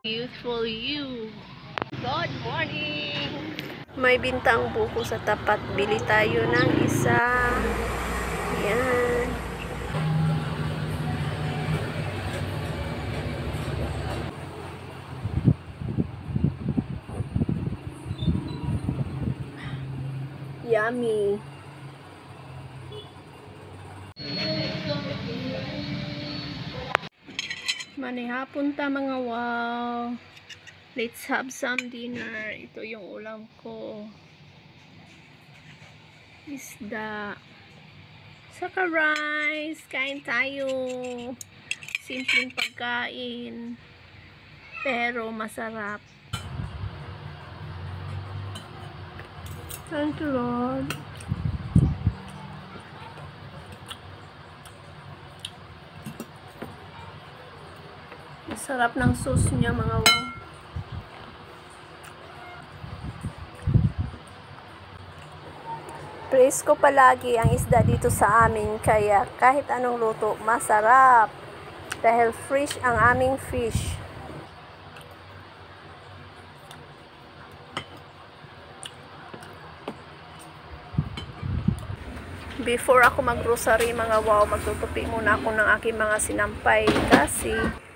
Beautiful you. Good morning! May bintang buko sa tapat. Bili tayo ng isa. Yan. Yummy. Manihapon ta mga wow. Let's have some dinner. Ito yung ulam ko. Isda. Saka rice. Kain tayo. Simpleng pagkain. Pero masarap. Thank you, Lord. Masarap ng sauce niya mga wow. Presko palagi ang isda dito sa amin, kaya kahit anong luto, masarap. Dahil fresh ang aming fish. Before ako mag-grocery mga wow, magtutupi muna ako ng aking mga sinampay kasi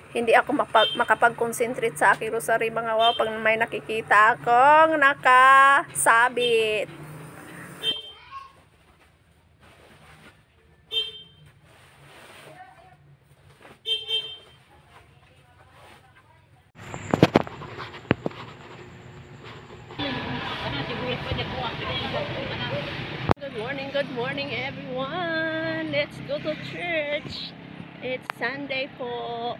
hindi ako makapag-concentrate sa aking grocery mga wow pag may nakikita akong nakasabit. Good morning everyone. Let's go to church. It's Sunday po.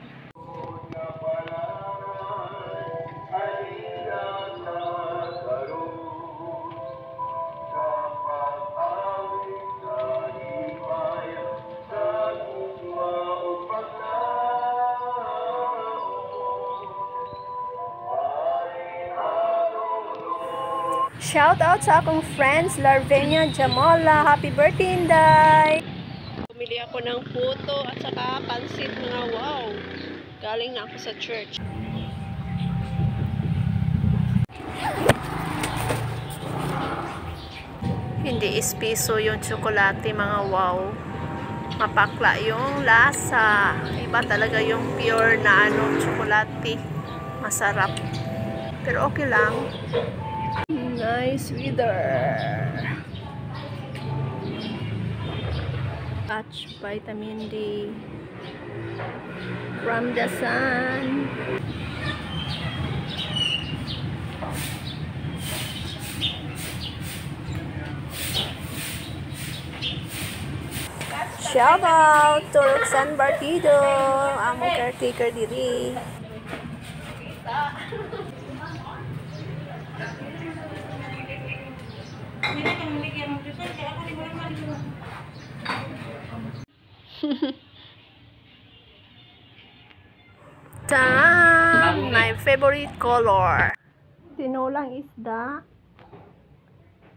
Shout out sa akong friends, Larvenia Jamola. Happy birthday, Inday! Bumili ako ng puto at saka pansit mga wow. Galing na ako sa church. Hindi ispiso yung tsokolate mga wow. Mapakla yung lasa. Iba talaga yung pure na tsokolate. Masarap. Pero okay lang. Nice weather. Catch vitamin D from the sun. Shout out to Roxanne Bartido, among caretaker diri. Tang! My favorite color. Tinulang isda.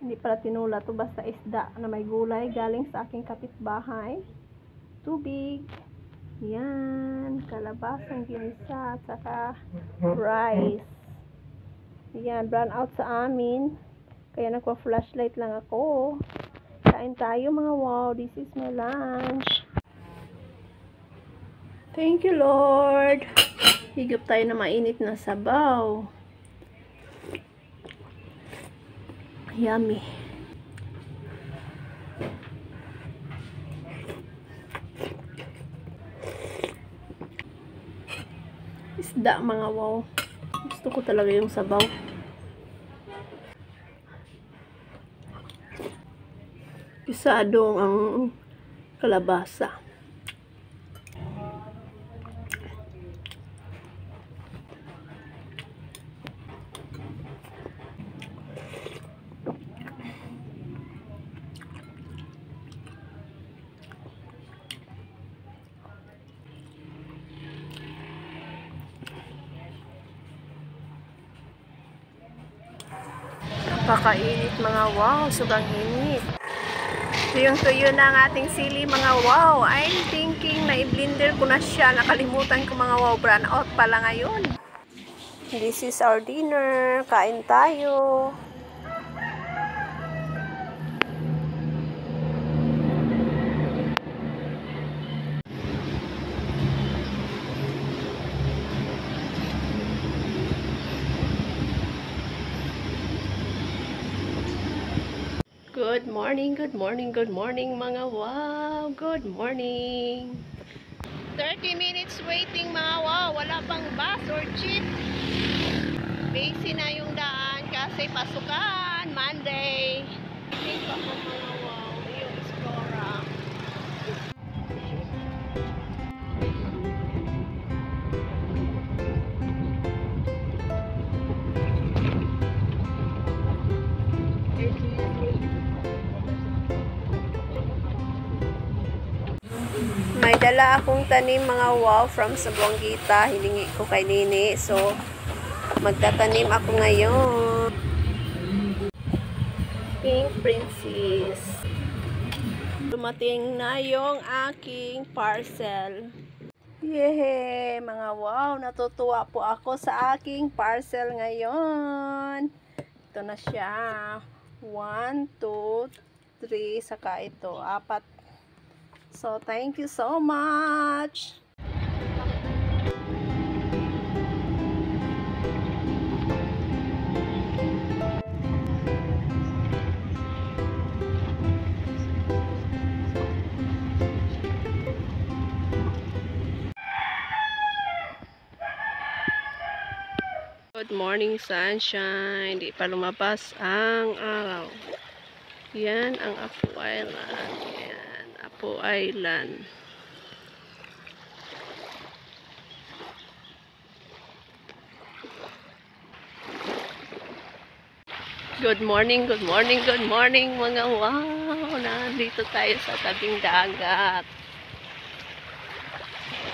Hindi pala tinula to, basta isda na may gulay galing sa aking kapitbahay. Tubig. Yan. Kalabasang ginisa at saka rice. Yan. Brown out sa amin. Kaya nagpa-flashlight lang ako. Kain tayo mga wow. This is my lunch. Thank you, Lord. Higop tayo na mainit na sabaw. Yummy. Isda mga wow. Gusto ko talaga yung sabaw. Pisadong ang kalabasa. Napakainit mga wow, sobrang init. Tuyong-tuyo na ang ating sili mga wow. I'm thinking na i-blender ko na siya. Nakalimutan ko mga wow, brown out pala ngayon. This is our dinner. Kain tayo. Good morning, good morning, good morning mga wow. Good morning. 30 minutes waiting mga wow. Wala pang bus or jeep. Busy na yung daan kasi pasukan. Monday. Waiting pa po mga wow. Yung Explora. May dala akong tanim mga wow from sa Buanguita. Hiningi ko kay Nini. So, magtatanim ako ngayon. Pink Princess. Dumating na yung aking parcel. Yehey! Mga wow, natutuwa po ako sa aking parcel ngayon. Ito na siya. 1, 2, 3, saka ito. 4. So, thank you so much. Good morning, sunshine. Di pa lumabas ang araw. Yan ang Apo Island. Yan, Apo Island. Good morning, good morning, good morning mga wow. Nandito tayo sa tabing dagat.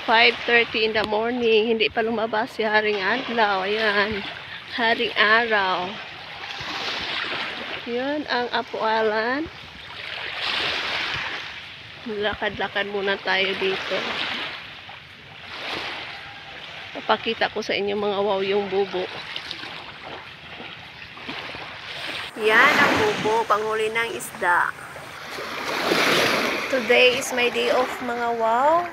5:30 in the morning. Hindi pa lumabas si Haring Adlaw. Ayan, Haring Araw. Yun ang Apo Island. Lakad-lakad muna tayo dito. Papakita ko sa inyo mga wow yung bubo. Yan ang bubo, panghuli ng isda. Today is my day off mga wow.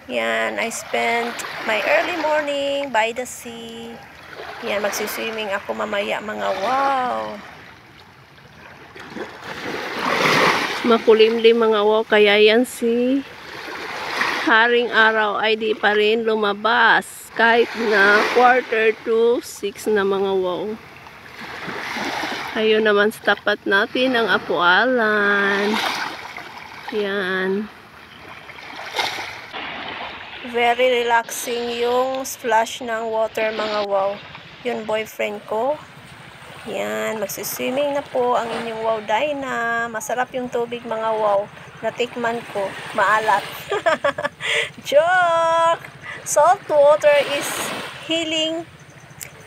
Yan, I spent my early morning by the sea. Yan, magsiswimming ako mamaya mga wow. Makulimlim mga wow, kaya yan si Haring Araw ay di pa rin lumabas. Kahit na 5:45 na mga wow. Ayun naman sa tapat natin ang Apo Island. Yan. Very relaxing yung splash ng water mga wow. Yun boyfriend ko. Yan, magsiswimming na po ang inyong wow Dyna. Masarap yung tubig mga wow. Natikman ko, maalat. Joke! Salt water is healing.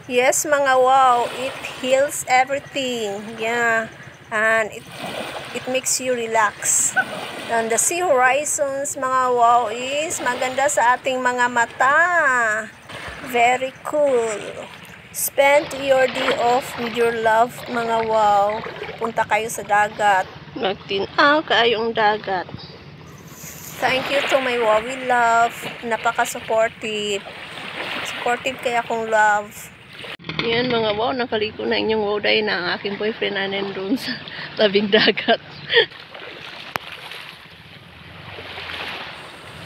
Yes mga wow, it heals everything. Yeah, and it makes you relax. And the sea horizons mga wow is maganda sa ating mga mata. Very cool. Spend your day off with your love mga wow. Punta kayo sa dagat. Magtinaw kayong dagat. Thank you to my Wowie love. Napaka-supportive. Supportive kaya kong love. Yan mga wow, nakaliko na inyong wow Dyna ang aking boyfriend na nandun sa tabing dagat.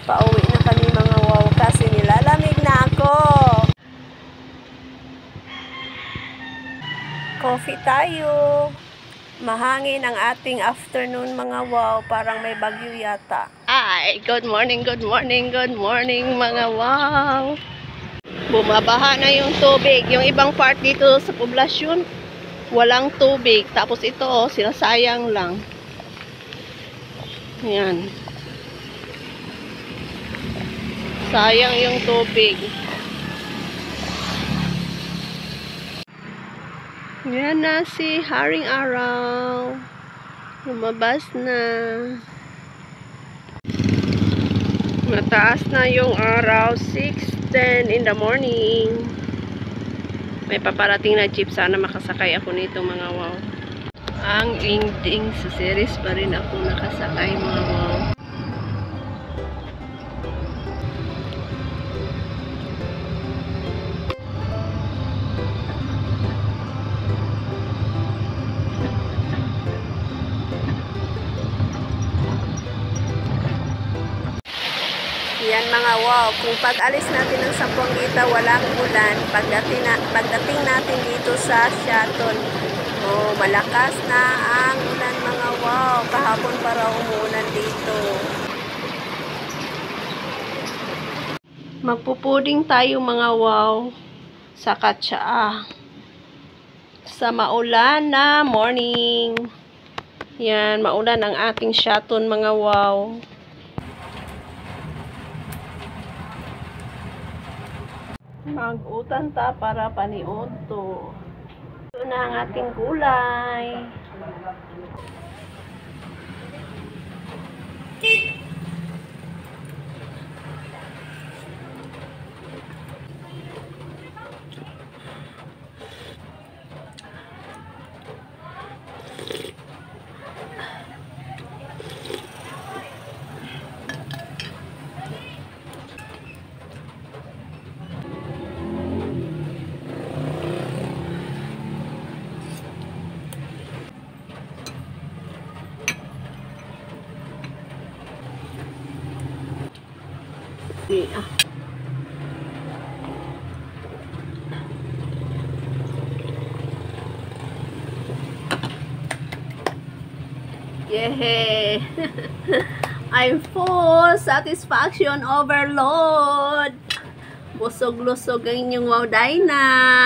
Pauwi na kami mga wow kasi nilalamig na ako. Coffee tayo. Mahangin ang ating afternoon mga wow, parang may bagyo yata. Ay, good morning, good morning, good morning mga wow. Bumabaha na yung tubig. Yung ibang part dito sa poblasyon, walang tubig. Tapos ito, oh, sinasayang lang. Ayan. Sayang yung tubig. Yan na si Haring Araw. Lumabas na. Mataas na yung araw. 6:10 in the morning. May paparating na jeep. Sana makasakay ako nito mga wow. Ang ending sa series pa rin ako nakasakay mga wow. Yan mga wow, kung pag-alis natin ng Zamboanga walang ulan, pagdating natin dito sa Shotton, oh, malakas na ang ulan mga wow, kahapon para umuulan dito. Magpupuding tayo mga wow sa Katsaa sa maulan na morning. Yan, maulan ang ating Shotton mga wow. Mag-utan ta para paniod to. Ito na ang ating gulay. Yeah. Yay! I'm full! Satisfaction overload! Busog-lusog ang inyong wow Dina!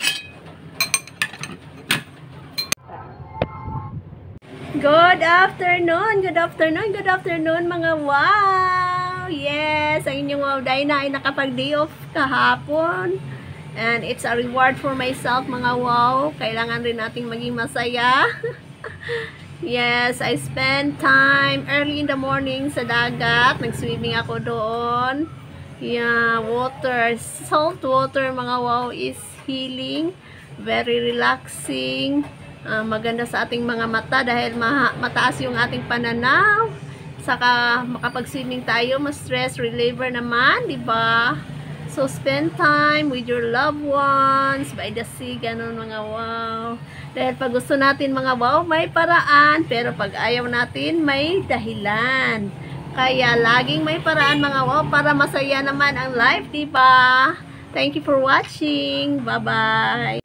Good afternoon! Good afternoon! Good afternoon mga wow! Yes! Ang inyong wow Dina ay nakapag-day off kahapon. And it's a reward for myself mga wow. Kailangan rin nating maging masaya. Yes, I spent time early in the morning sa dagat. Nag-swimming ako doon. Yeah, water, salt water mga wow is healing. Very relaxing. Maganda sa ating mga mata dahil mataas yung ating pananaw. Saka makapag-swimming tayo, mas stress reliever naman, di ba? So spend time with your loved ones by the sea, ganun mga wow. Dahil pag gusto natin mga wow, may paraan, pero pag ayaw natin, may dahilan. Kaya laging may paraan mga wow para masaya naman ang life, di ba? Thank you for watching. Bye-bye.